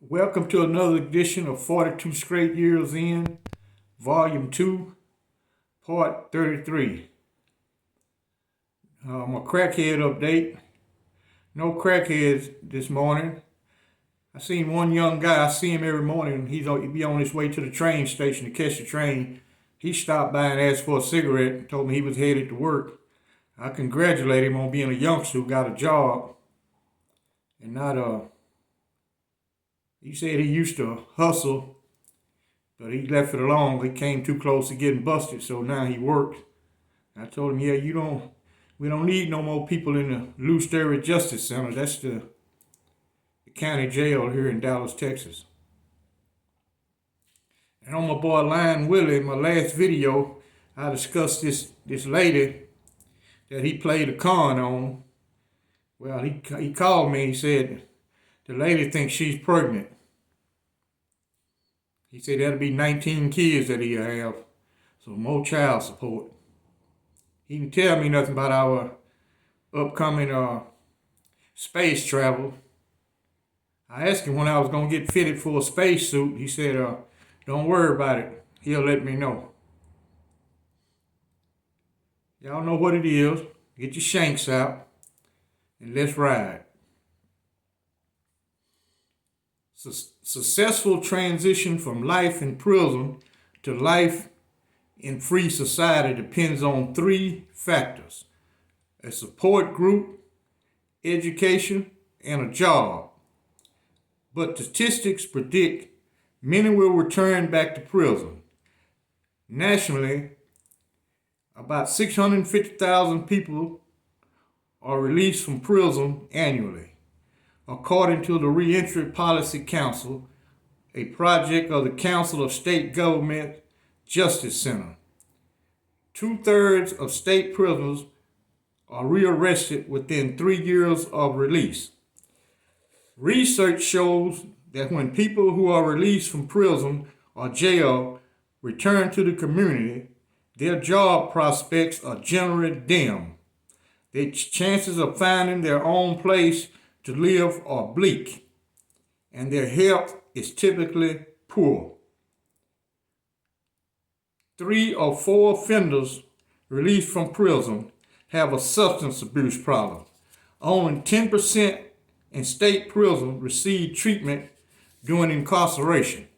Welcome to another edition of 42 Straight Years In, Volume 2, Part 33. My crackhead update. No crackheads this morning. I seen one young guy, I see him every morning. He be on his way to the train station to catch the train. He stopped by and asked for a cigarette and told me he was headed to work. I congratulate him on being a youngster who got a job and not. He said he used to hustle, but he left it alone. He came too close to getting busted, so now he works. I told him, yeah, we don't need no more people in the Loose Area Justice Center. That's the county jail here in Dallas, Texas. And on my boy Lion Willie, in my last video, I discussed this lady that he played a con on. Well, he called me. He said the lady thinks she's pregnant. He said that'll be 19 kids that he'll have, so more child support. He didn't tell me nothing about our upcoming space travel. I asked him when I was going to get fitted for a spacesuit. He said, don't worry about it. He'll let me know. Y'all know what it is. Get your shanks out and let's ride. Successful transition from life in prison to life in free society depends on three factors: a support group, education, and a job. But statistics predict many will return back to prison. Nationally, about 650,000 people are released from prison annually, according to the Reentry Policy Council, a project of the Council of State Government Justice Center. 2/3 of state prisoners are rearrested within 3 years of release. Research shows that when people who are released from prison or jail return to the community, their job prospects are generally dim. Their chances of finding their own place to live are bleak, and their health is typically poor. 3 or 4 offenders released from prison have a substance abuse problem. Only 10% in state prison receive treatment during incarceration.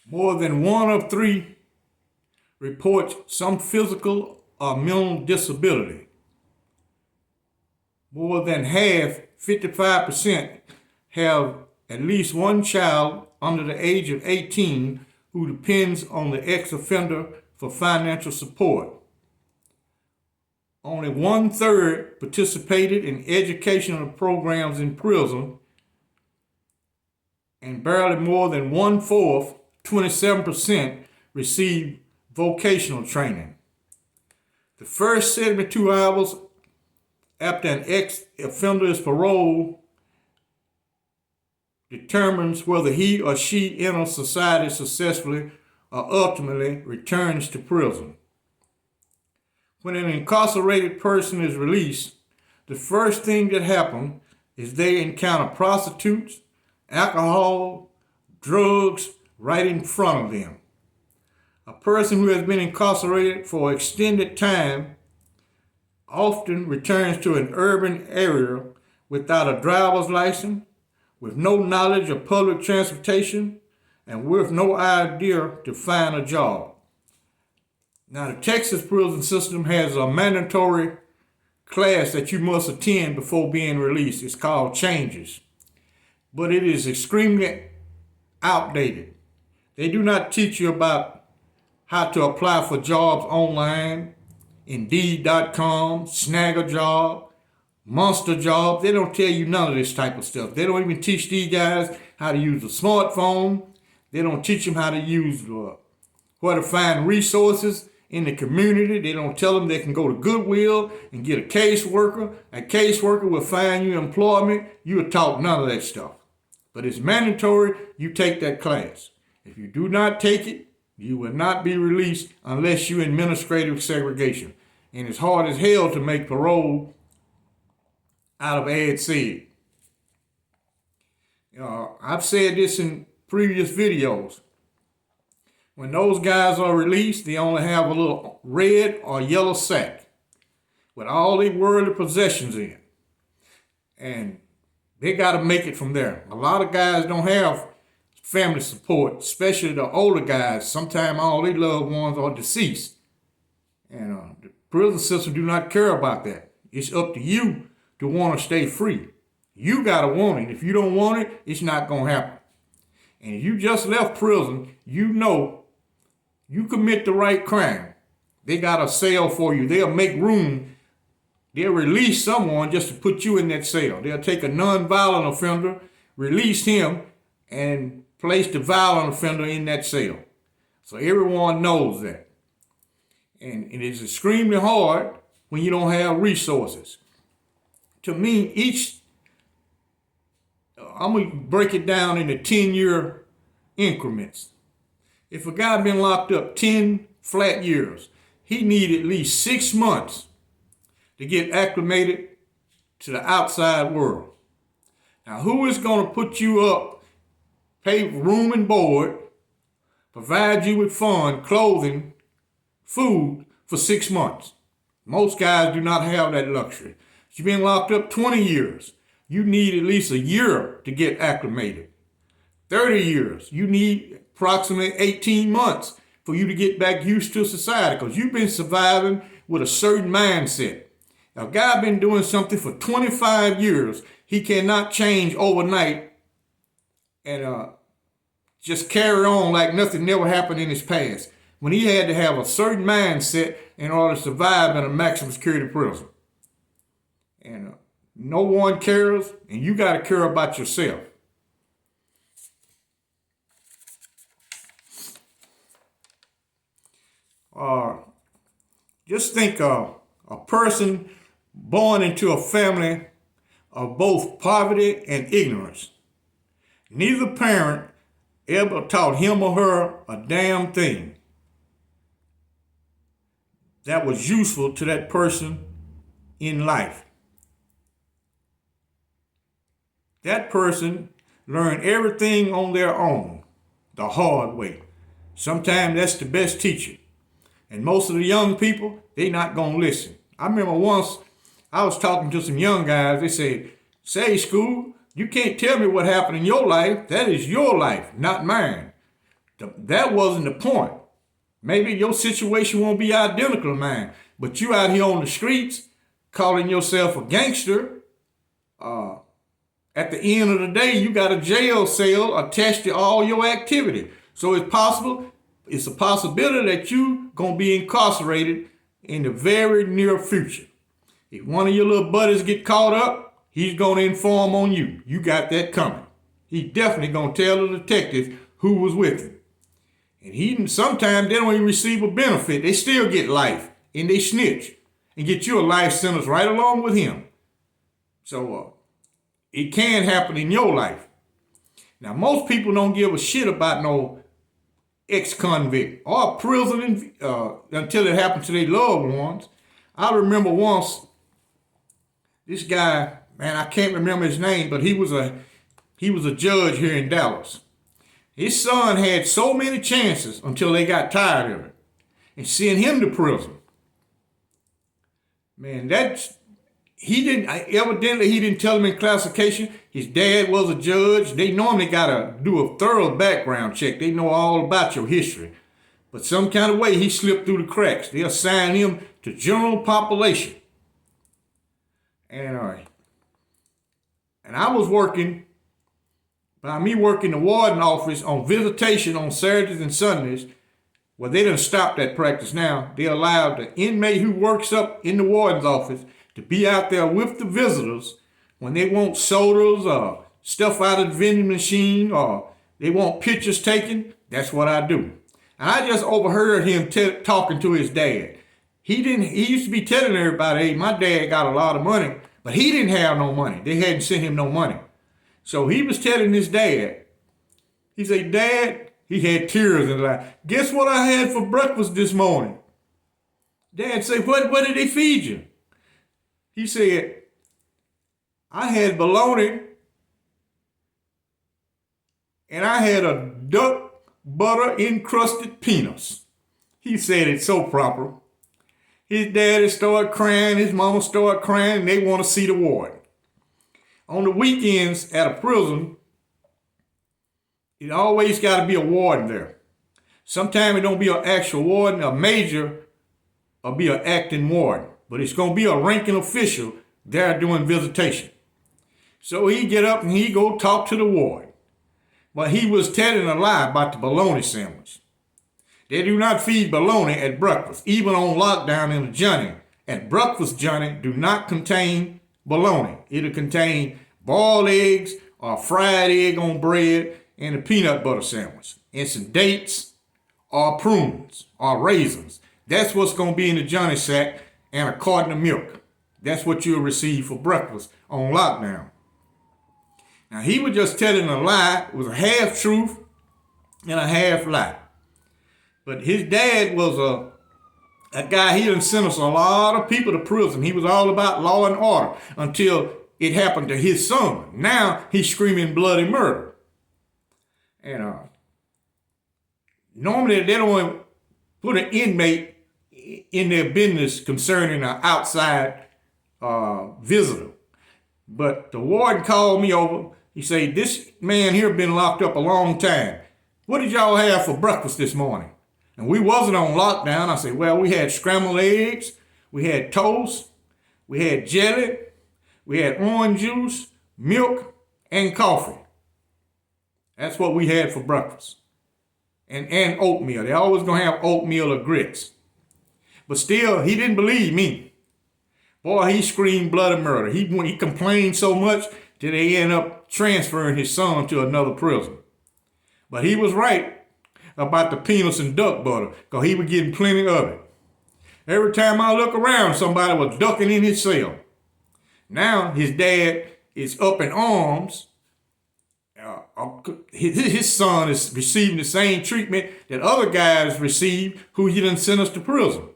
More than 1 of 3 report some physical or mental disability. More than half, 55%, have at least one child under the age of 18 who depends on the ex-offender for financial support. Only 1/3 participated in educational programs in prison, and barely more than 1/4, 27%, received vocational training. The first 72 hours after an ex-offender is paroled determines whether he or she enters society successfully or ultimately returns to prison. When an incarcerated person is released, the first thing that happens is they encounter prostitutes, alcohol, drugs right in front of them. A person who has been incarcerated for extended time often returns to an urban area without a driver's license, with no knowledge of public transportation, and with no idea to find a job. Now, the Texas prison system has a mandatory class that you must attend before being released. It's called Changes, but it is extremely outdated. They do not teach you about how to apply for jobs online, Indeed.com, Snag a Job, Monster Job. They don't tell you none of this type of stuff. They don't even teach these guys how to use a smartphone. They don't teach them how to use where to find resources in the community. They don't tell them they can go to Goodwill and get a caseworker. A caseworker will find you employment. You are taught none of that stuff. But it's mandatory you take that class. If you do not take it, you will not be released unless you're in administrative segregation. And it's hard as hell to make parole out of ad said. I've said this in previous videos. When those guys are released, they only have a little red or yellow sack with all their worldly possessions in. And they got to make it from there. A lot of guys don't have family support, especially the older guys. Sometimes all their loved ones are deceased. And the prison system do not care about that. It's up to you to want to stay free. You got to want it. If you don't want it, it's not going to happen. And if you just left prison, you know you commit the right crime, they got a cell for you. They'll make room. They'll release someone just to put you in that cell. They'll take a non-violent offender, release him, and place the violent offender in that cell. So everyone knows that. And it is extremely hard when you don't have resources. To me, I'm going to break it down into 10-year increments. If a guy been locked up 10 flat years, he need at least 6 months to get acclimated to the outside world. Now, who is going to put you up, pay room and board, provide you with fun, clothing, food for 6 months? Most guys do not have that luxury. If you've been locked up 20 years, you need at least a year to get acclimated. 30 years, you need approximately 18 months for you to get back used to society because you've been surviving with a certain mindset. Now, a guy been doing something for 25 years. He cannot change overnight and just carry on like nothing never happened in his past when he had to have a certain mindset in order to survive in a maximum security prison. And no one cares, and you got to care about yourself. Just think of a person born into a family of both poverty and ignorance. Neither parent ever taught him or her a damn thing that was useful to that person in life. That person learned everything on their own, the hard way. Sometimes that's the best teacher. And most of the young people, they not going to listen. I remember once I was talking to some young guys. They said, "Say, school, you can't tell me what happened in your life. That is your life, not mine." That wasn't the point. Maybe your situation won't be identical to mine, but you out here on the streets calling yourself a gangster. At the end of the day, you got a jail cell attached to all your activity. So it's a possibility that you gonna be incarcerated in the very near future. If one of your little buddies get caught up, he's gonna inform on you. You got that coming. He definitely gonna tell the detective who was with him. And sometimes they don't even receive a benefit. They still get life, and they snitch and get you a life sentence right along with him. So it can happen in your life. Now, most people don't give a shit about no ex-convict or prison until it happened to their loved ones. I remember once, this guy, man, I can't remember his name, but he was a judge here in Dallas. His son had so many chances until they got tired of it and sent him to prison. Man, evidently he didn't tell him in classification. His dad was a judge. They normally got to do a thorough background check. They know all about your history. But some kind of way he slipped through the cracks. They assigned him to general population. And I was working, by me working the warden office on visitation on Saturdays and Sundays. Well, they done stopped that practice now. They allowed the inmate who works up in the warden's office to be out there with the visitors when they want sodas or stuff out of the vending machine or they want pictures taken. That's what I do. And I just overheard him talking to his dad. He used to be telling everybody, "Hey, my dad got a lot of money," but he didn't have no money. They hadn't sent him no money. So he was telling his dad, he said, "Dad," he had tears in his eyes, "guess what I had for breakfast this morning?" Dad said, what did they feed you?" He said, "I had bologna and I had a duck butter encrusted peanuts. He said it so proper. His daddy started crying, his mama started crying, and they want to see the warden. On the weekends at a prison, it always got to be a warden there. Sometimes it don't be an actual warden, a major, or be an acting warden. But it's going to be a ranking official there doing visitation. So he get up and he go talk to the warden. But he was telling a lie about the bologna sandwich. They do not feed bologna at breakfast, even on lockdown in the Johnny. At breakfast, Johnny do not contain bologna. It'll contain boiled eggs or fried egg on bread and a peanut butter sandwich. And some dates or prunes or raisins. That's what's going to be in the Johnny sack, and a carton of milk. That's what you'll receive for breakfast on lockdown. Now, he was just telling a lie. It was a half truth and a half lie. But his dad was a guy, he done sent us a lot of people to prison. He was all about law and order until it happened to his son. Now he's screaming bloody murder. And normally they don't put an inmate in their business concerning an outside visitor. But the warden called me over. He said, this man here been locked up a long time. What did y'all have for breakfast this morning? And we wasn't on lockdown. I said, well, we had scrambled eggs, we had toast, we had jelly, we had orange juice, milk, and coffee. That's what we had for breakfast. And oatmeal. They always gonna have oatmeal or grits. But still, he didn't believe me. Boy, he screamed bloody murder. He complained so much that they ended up transferring his son to another prison. But he was right about the peanuts and duck butter, because he was getting plenty of it. Every time I look around, somebody was ducking in his cell. Now his dad is up in arms. His son is receiving the same treatment that other guys received who he done sent us to prison.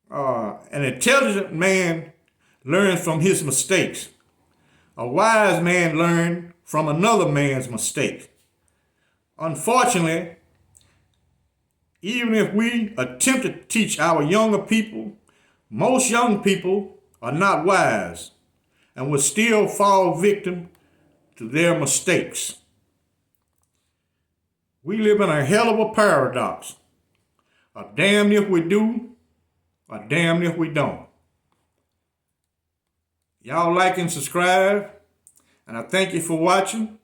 An intelligent man learns from his mistakes. A wise man learns from another man's mistake. Unfortunately, even if we attempt to teach our younger people, most young people are not wise and will still fall victim to their mistakes. We live in a hell of a paradox. A damned if we do, a damned if we don't. Y'all like and subscribe, and I thank you for watching.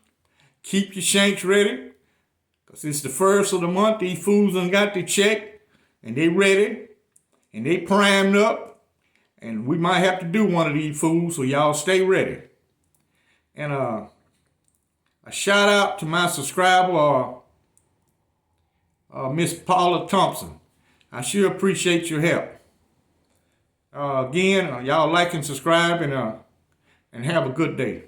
Keep your shanks ready, because it's the first of the month. These fools done got their check, and they ready, and they primed up, and we might have to do one of these fools, so y'all stay ready. And a shout out to my subscriber, Miss Paula Thompson. I sure appreciate your help. Again, y'all like and subscribe, and have a good day.